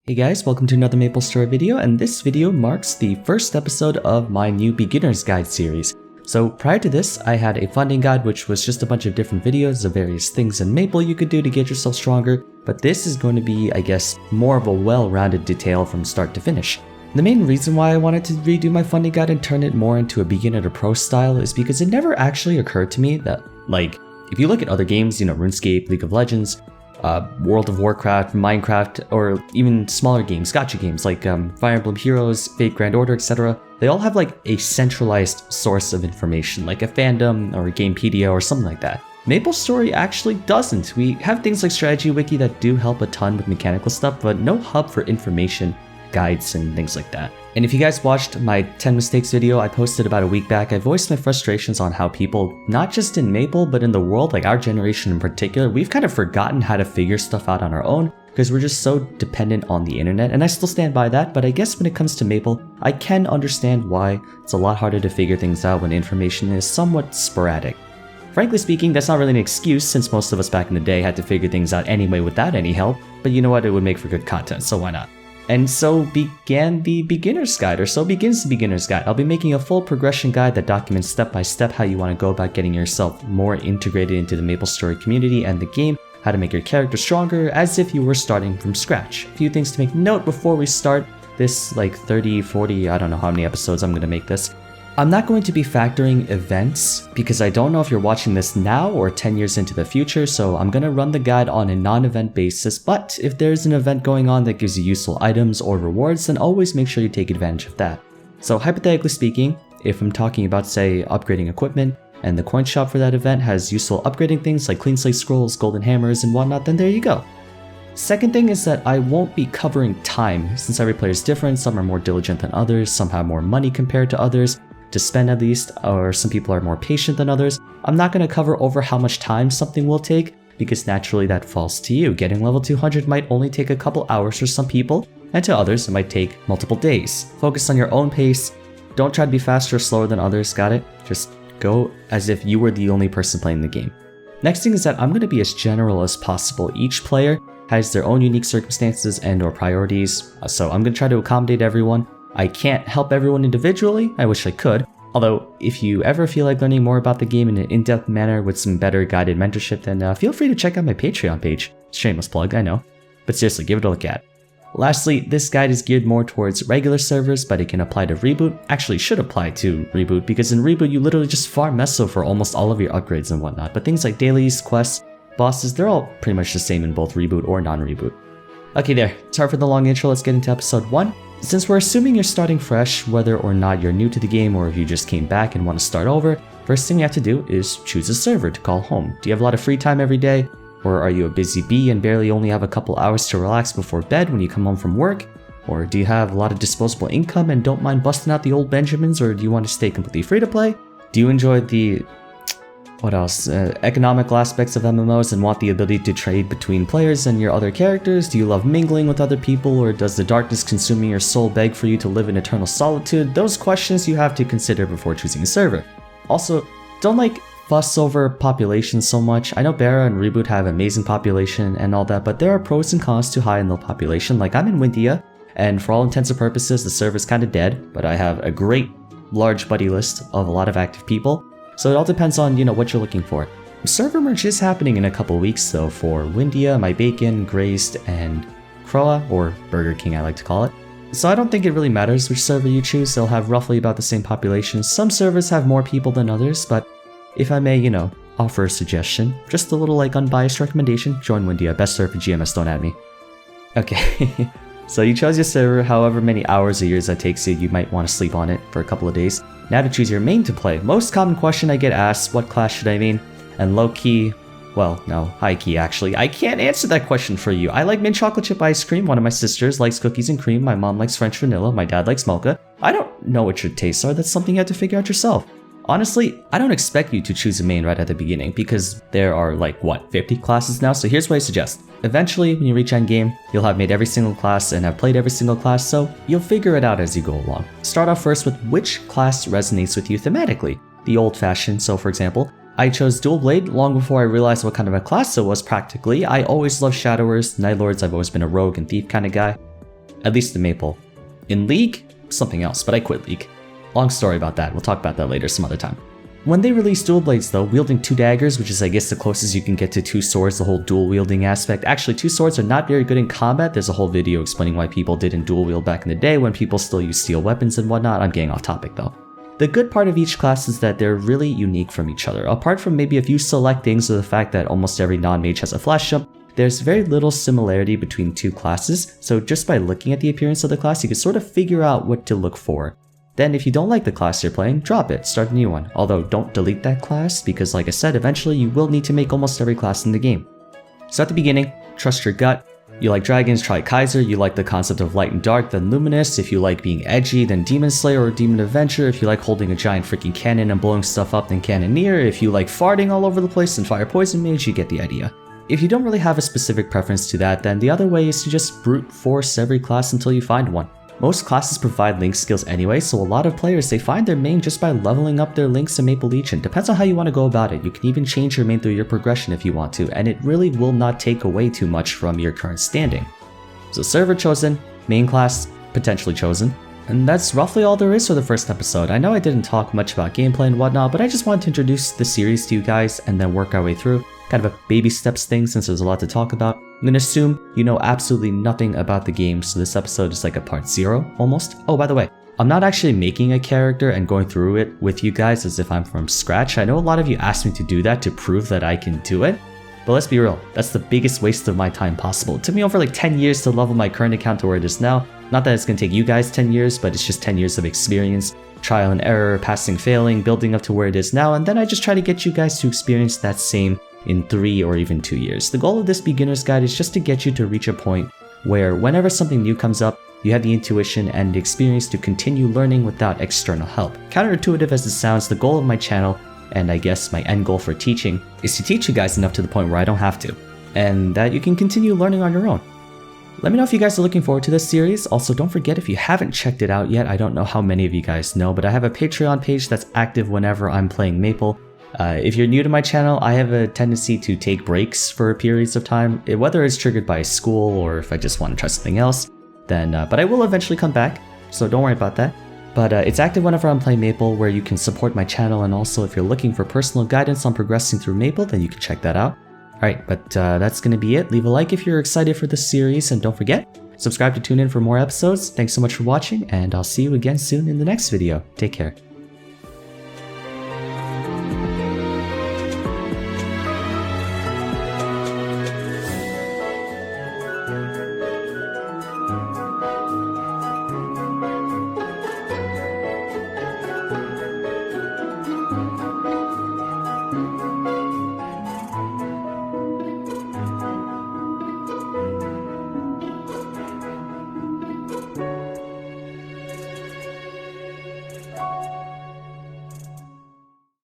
Hey guys, welcome to another MapleStory video, and this video marks the first episode of my new beginner's guide series. So prior to this, I had a funding guide which was just a bunch of different videos of various things in Maple you could do to get yourself stronger, but this is going to be, I guess, more of a well-rounded detail from start to finish. The main reason why I wanted to redo my funding guide and turn it more into a beginner to pro style is because it never actually occurred to me that, if you look at other games, RuneScape, League of Legends, World of Warcraft, Minecraft, or even smaller games, gacha games like Fire Emblem Heroes, Fate Grand Order, etc. They all have a centralized source of information, like a fandom or a Gamepedia or something like that. MapleStory actually doesn't. We have things like Strategy Wiki that do help a ton with mechanical stuff, but no hub for information, guides, and things like that. And if you guys watched my 10 mistakes video I posted about a week back, I voiced my frustrations on how people, not just in Maple, but in the world, like our generation in particular, we've kind of forgotten how to figure stuff out on our own because we're just so dependent on the internet, and I still stand by that, but I guess when it comes to Maple, I can understand why it's a lot harder to figure things out when information is somewhat sporadic. Frankly speaking, that's not really an excuse since most of us back in the day had to figure things out anyway without any help, but you know what, it would make for good content, so why not? And so began the beginner's guide, or so begins the beginner's guide. I'll be making a full progression guide that documents step by step how you want to go about getting yourself more integrated into the MapleStory community and the game, how to make your character stronger as if you were starting from scratch. A few things to make note before we start this 30, 40, I don't know how many episodes I'm going to make this. I'm not going to be factoring events because I don't know if you're watching this now or 10 years into the future, so I'm going to run the guide on a non-event basis, but if there's an event going on that gives you useful items or rewards, then always make sure you take advantage of that. So hypothetically speaking, if I'm talking about, say, upgrading equipment, and the coin shop for that event has useful upgrading things like clean slate scrolls, golden hammers, and whatnot, then there you go. Second thing is that I won't be covering time, since every player is different, some are more diligent than others, some have more money compared to others, to spend at least, or some people are more patient than others. I'm not going to cover over how much time something will take, because naturally that falls to you. Getting level 200 might only take a couple hours for some people, and to others it might take multiple days. Focus on your own pace, don't try to be faster or slower than others, got it? Just go as if you were the only person playing the game. Next thing is that I'm going to be as general as possible. Each player has their own unique circumstances and or priorities, so I'm going to try to accommodate everyone. I can't help everyone individually, I wish I could, although if you ever feel like learning more about the game in an in-depth manner with some better guided mentorship, then feel free to check out my Patreon page. Shameless plug, I know, but seriously, give it a look at. Lastly, this guide is geared more towards regular servers, but it can apply to Reboot, actually should apply to Reboot, because in Reboot you literally just farm Meso for almost all of your upgrades and whatnot, but things like dailies, quests, bosses, they're all pretty much the same in both Reboot or non-Reboot. Okay there, sorry for the long intro, let's get into episode 1. Since we're assuming you're starting fresh, whether or not you're new to the game or if you just came back and want to start over, first thing you have to do is choose a server to call home. Do you have a lot of free time every day? Or are you a busy bee and barely only have a couple hours to relax before bed when you come home from work? Or do you have a lot of disposable income and don't mind busting out the old Benjamins, or do you want to stay completely free to play? Do you enjoy the economical aspects of MMOs and want the ability to trade between players and your other characters? Do you love mingling with other people, or does the darkness consuming your soul beg for you to live in eternal solitude? Those questions you have to consider before choosing a server. Also, don't fuss over population so much. I know Bara and Reboot have amazing population and all that, but there are pros and cons to high and low population. Like, I'm in Windia, and for all intents and purposes the server's kinda dead, but I have a great large buddy list of a lot of active people. So it all depends on, what you're looking for. Server merge is happening in a couple weeks though for Windia, My Bacon, Grazed, and Croa, or Burger King I like to call it. So I don't think it really matters which server you choose, they'll have roughly about the same population. Some servers have more people than others, but if I may, offer a suggestion, just a little unbiased recommendation, join Windia, best server for GMS, don't add me. Okay, so you chose your server, however many hours or years that takes you might want to sleep on it for a couple of days. Now to choose your main to play. Most common question I get asked, what class should I main? And low-key, well, no, high-key actually, I can't answer that question for you. I like mint chocolate chip ice cream, one of my sisters likes cookies and cream, my mom likes French vanilla, my dad likes mocha. I don't know what your tastes are, that's something you have to figure out yourself. Honestly, I don't expect you to choose a main right at the beginning because there are 50 classes now, so here's what I suggest. Eventually, when you reach endgame, you'll have made every single class and have played every single class, so you'll figure it out as you go along. Start off first with which class resonates with you thematically. The old-fashioned, so for example, I chose Dual Blade long before I realized what kind of a class it was practically. I always loved Shadowers, Night Lords, I've always been a rogue and thief kind of guy. at least in Maple. In League, something else, but I quit League. Long story about that, we'll talk about that later some other time. When they released dual blades though, wielding 2 daggers, which is I guess the closest you can get to 2 swords, the whole dual wielding aspect. Actually, 2 swords are not very good in combat. There's a whole video explaining why people didn't dual wield back in the day when people still use steel weapons and whatnot. I'm getting off topic though. The good part of each class is that they're really unique from each other. Apart from maybe a few select things or the fact that almost every non-mage has a flash jump, there's very little similarity between 2 classes, so just by looking at the appearance of the class, you can sort of figure out what to look for. Then if you don't like the class you're playing, drop it, start a new one. Although don't delete that class, because like I said, eventually you will need to make almost every class in the game. So at the beginning, trust your gut. You like dragons, try Kaiser. You like the concept of light and dark, then Luminous. If you like being edgy, then Demon Slayer or Demon Avenger. If you like holding a giant freaking cannon and blowing stuff up, then Cannoneer. If you like farting all over the place, then Fire Poison Mage, you get the idea. If you don't really have a specific preference to that, then the other way is to just brute force every class until you find one. Most classes provide link skills anyway, so a lot of players, they find their main just by leveling up their links in Maple Legion. Depends on how you want to go about it. You can even change your main through your progression if you want to, and it really will not take away too much from your current standing. So server chosen, main class potentially chosen, and that's roughly all there is for the first episode. I know I didn't talk much about gameplay and whatnot, but I just wanted to introduce the series to you guys and then work our way through. Kind of a baby steps thing since there's a lot to talk about. I'm gonna assume you know absolutely nothing about the game, so this episode is like a part 0 almost. Oh, by the way, I'm not actually making a character and going through it with you guys as if I'm from scratch. I know a lot of you asked me to do that to prove that I can do it, but let's be real, that's the biggest waste of my time possible. It took me over like 10 years to level my current account to where it is now. Not that it's gonna take you guys 10 years, but it's just 10 years of experience, trial and error, passing, failing, building up to where it is now, and then I just try to get you guys to experience that same in 3 or even 2 years. The goal of this beginner's guide is just to get you to reach a point where whenever something new comes up, you have the intuition and the experience to continue learning without external help. Counterintuitive as it sounds, the goal of my channel, and I guess my end goal for teaching, is to teach you guys enough to the point where I don't have to, and that you can continue learning on your own. Let me know if you guys are looking forward to this series. Also, don't forget, if you haven't checked it out yet, I don't know how many of you guys know, but I have a Patreon page that's active whenever I'm playing Maple. If you're new to my channel, I have a tendency to take breaks for periods of time, whether it's triggered by school or if I just want to try something else, then, but I will eventually come back, so don't worry about that. But it's active whenever I'm playing Maple, where you can support my channel, and also if you're looking for personal guidance on progressing through Maple, then you can check that out. Alright, but that's gonna be it. Leave a like if you're excited for this series, and don't forget, subscribe to tune in for more episodes. Thanks so much for watching, and I'll see you again soon in the next video. Take care.